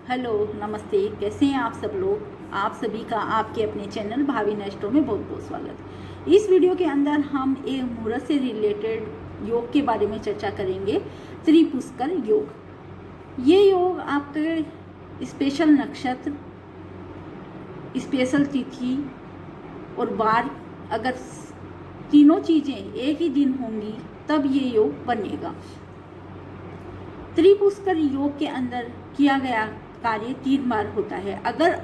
Hello, नमस्ते। कैसे हैं आप सब लोग? आप सभी का आपके अपने चैनल भावी नेस्टो में बहुत बहुत स्वागत। इस वीडियो के अंदर हम एक मुहूर्त से रिलेटेड योग के बारे में चर्चा करेंगे, त्रिपुष्कर योग। ये योग आपके स्पेशल नक्षत्र, स्पेशल तिथि और वार, अगर तीनों चीज़ें एक ही दिन होंगी तब ये योग बनेगा। त्रिपुष्कर योग के अंदर किया गया कार्य 3 बार होता है। अगर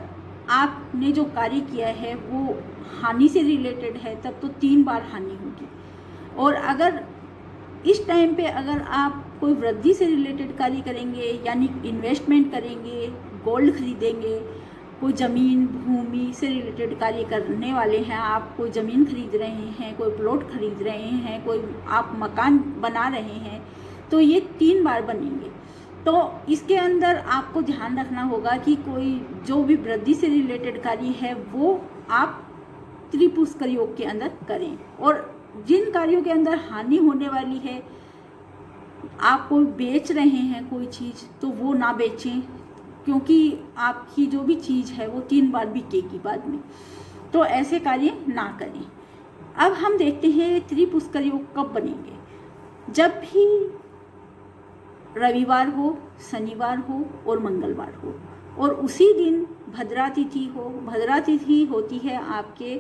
आपने जो कार्य किया है वो हानि से रिलेटेड है तब तो 3 बार हानि होगी, और अगर इस टाइम पे अगर आप कोई वृद्धि से रिलेटेड कार्य करेंगे, यानी इन्वेस्टमेंट करेंगे, गोल्ड खरीदेंगे, कोई ज़मीन भूमि से रिलेटेड कार्य करने वाले हैं, आप कोई ज़मीन खरीद रहे हैं, कोई प्लॉट खरीद रहे हैं, कोई आप मकान बना रहे हैं, तो ये 3 बार बनेंगे। तो इसके अंदर आपको ध्यान रखना होगा कि कोई जो भी वृद्धि से रिलेटेड कार्य है वो आप त्रिपुष्कर योग के अंदर करें, और जिन कार्यों के अंदर हानि होने वाली है, आप कोई बेच रहे हैं कोई चीज़, तो वो ना बेचें, क्योंकि आपकी जो भी चीज़ है वो 3 बार बिकेगी बाद में, तो ऐसे कार्य ना करें। अब हम देखते हैं त्रिपुष्कर योग कब बनेंगे। जब भी रविवार हो, शनिवार हो और मंगलवार हो, और उसी दिन भद्रा तिथि हो। भद्रा तिथि होती है आपके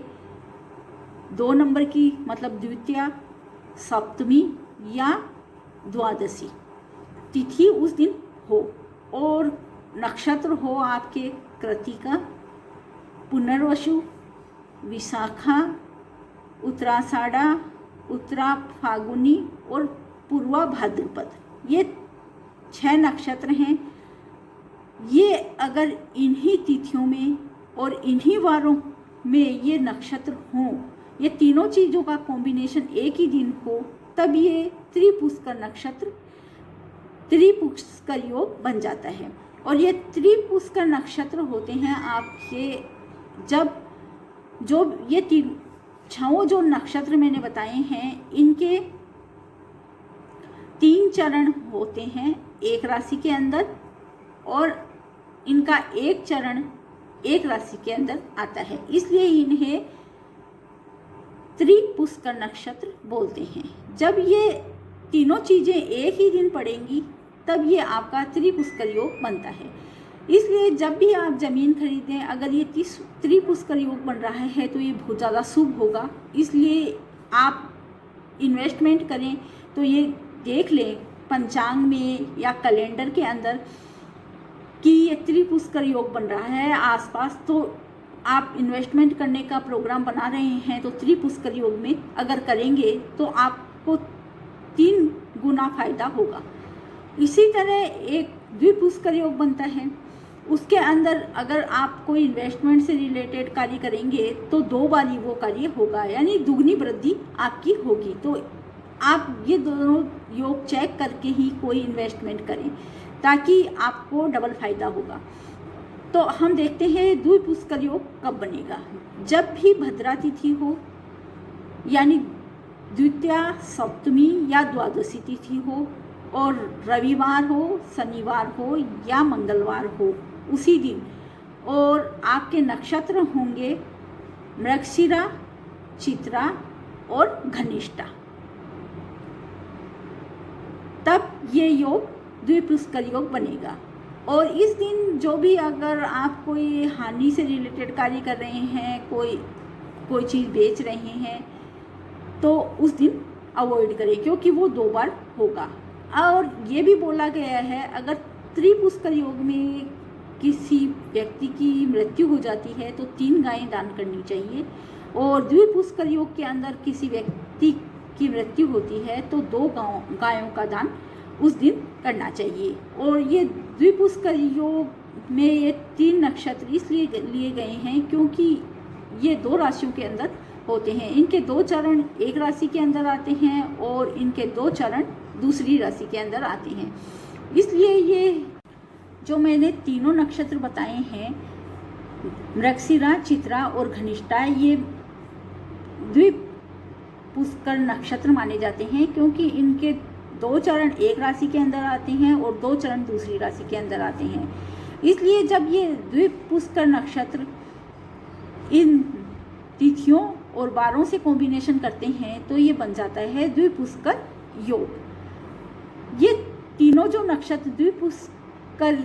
2 नंबर की, मतलब द्वितीया, सप्तमी या द्वादशी तिथि उस दिन हो, और नक्षत्र हो आपके कृतिका, पुनर्वसु, विशाखा, उत्तराषाढ़ा, उत्तरा फाल्गुनी और पूर्वा भाद्रपद। ये 6 नक्षत्र हैं। ये अगर इन्हीं तिथियों में और इन्हीं वारों में ये नक्षत्र हों, ये तीनों चीज़ों का कॉम्बिनेशन एक ही दिन हो, तब ये त्रिपुष्कर नक्षत्र, त्रिपुष्कर योग बन जाता है। और ये त्रिपुष्कर नक्षत्र होते हैं आपके, जब जो ये 6 जो नक्षत्र मैंने बताए हैं, इनके 3 चरण होते हैं एक राशि के अंदर, और इनका एक चरण एक राशि के अंदर आता है, इसलिए इन्हें त्रिपुष्कर नक्षत्र बोलते हैं। जब ये तीनों चीज़ें एक ही दिन पड़ेंगी तब ये आपका त्रिपुष्कर योग बनता है। इसलिए जब भी आप ज़मीन खरीदें, अगर ये त्रिपुष्कर योग बन रहा है तो ये बहुत ज़्यादा शुभ होगा। इसलिए आप इन्वेस्टमेंट करें तो ये देख लें पंचांग में या कैलेंडर के अंदर कि ये त्रिपुष्कर योग बन रहा है आसपास, तो आप इन्वेस्टमेंट करने का प्रोग्राम बना रहे हैं तो त्रिपुष्कर योग में अगर करेंगे तो आपको 3 गुना फायदा होगा। इसी तरह एक द्विपुष्कर योग बनता है, उसके अंदर अगर आप कोई इन्वेस्टमेंट से रिलेटेड कार्य करेंगे तो 2 बार ही वो कार्य होगा, यानी दुगनी वृद्धि आपकी होगी। तो आप ये दोनों योग चेक करके ही कोई इन्वेस्टमेंट करें ताकि आपको डबल फायदा होगा। तो हम देखते हैं द्विपुष्कर योग कब बनेगा। जब भी भद्रा तिथि हो, यानी द्वितीया, सप्तमी या द्वादशी तिथि हो, और रविवार हो, शनिवार हो या मंगलवार हो उसी दिन, और आपके नक्षत्र होंगे मृगशिरा, चित्रा और घनिष्ठा, तब ये योग द्विपुष्कर योग बनेगा। और इस दिन जो भी अगर आप कोई हानि से रिलेटेड कार्य कर रहे हैं, कोई चीज़ बेच रहे हैं, तो उस दिन अवॉइड करें, क्योंकि वो 2 बार होगा। और ये भी बोला गया है अगर त्रिपुष्कर योग में किसी व्यक्ति की मृत्यु हो जाती है तो 3 गायें दान करनी चाहिए, और द्विपुष्कर योग के अंदर किसी व्यक्ति की मृत्यु होती है तो 2 गायों का दान उस दिन करना चाहिए। और ये द्विपुष्कर योग में ये 3 नक्षत्र इसलिए लिए गए हैं क्योंकि ये 2 राशियों के अंदर होते हैं। इनके 2 चरण एक राशि के अंदर आते हैं और इनके 2 चरण दूसरी राशि के अंदर आते हैं। इसलिए ये जो मैंने तीनों नक्षत्र बताए हैं, मृगशिरा, चित्रा और घनिष्ठा, ये द्विपुष्कर नक्षत्र माने जाते हैं क्योंकि इनके 2 चरण एक राशि के अंदर आते हैं और 2 चरण दूसरी राशि के अंदर आते हैं। इसलिए जब ये द्विपुष्कर नक्षत्र इन तिथियों और बारों से कॉम्बिनेशन करते हैं तो ये बन जाता है द्विपुष्कर योग। ये तीनों जो नक्षत्र द्विपुष्कर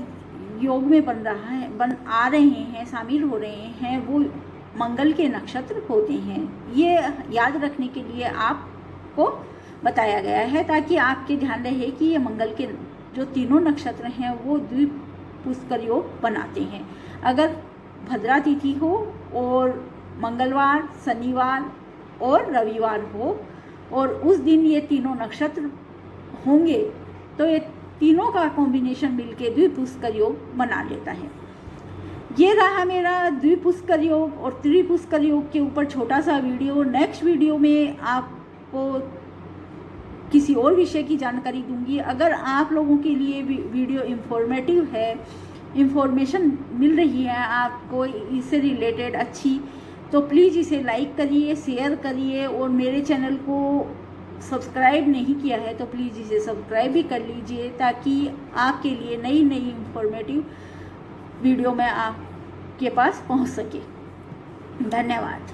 योग में बन आ रहे हैं, शामिल हो रहे हैं, वो मंगल के नक्षत्र होते हैं। ये याद रखने के लिए आपको बताया गया है ताकि आपके ध्यान रहे कि ये मंगल के जो तीनों नक्षत्र हैं वो द्विपुष्कर योग बनाते हैं। अगर भद्रा तिथि हो और मंगलवार, शनिवार और रविवार हो और उस दिन ये तीनों नक्षत्र होंगे तो ये तीनों का कॉम्बिनेशन मिलके द्विपुष्कर योग बना लेता है। ये रहा मेरा द्विपुष्कर योग और त्रिपुष्कर योग के ऊपर छोटा सा वीडियो। नेक्स्ट वीडियो में आपको किसी और विषय की जानकारी दूंगी। अगर आप लोगों के लिए वीडियो इंफॉर्मेटिव है, इंफॉर्मेशन मिल रही है आपको इससे रिलेटेड अच्छी, तो प्लीज़ इसे लाइक करिए, शेयर करिए और मेरे चैनल को सब्सक्राइब नहीं किया है तो प्लीज़ इसे सब्सक्राइब भी कर लीजिए ताकि आपके लिए नई नई इंफॉर्मेटिव वीडियो में आपके पास पहुंच सके। धन्यवाद।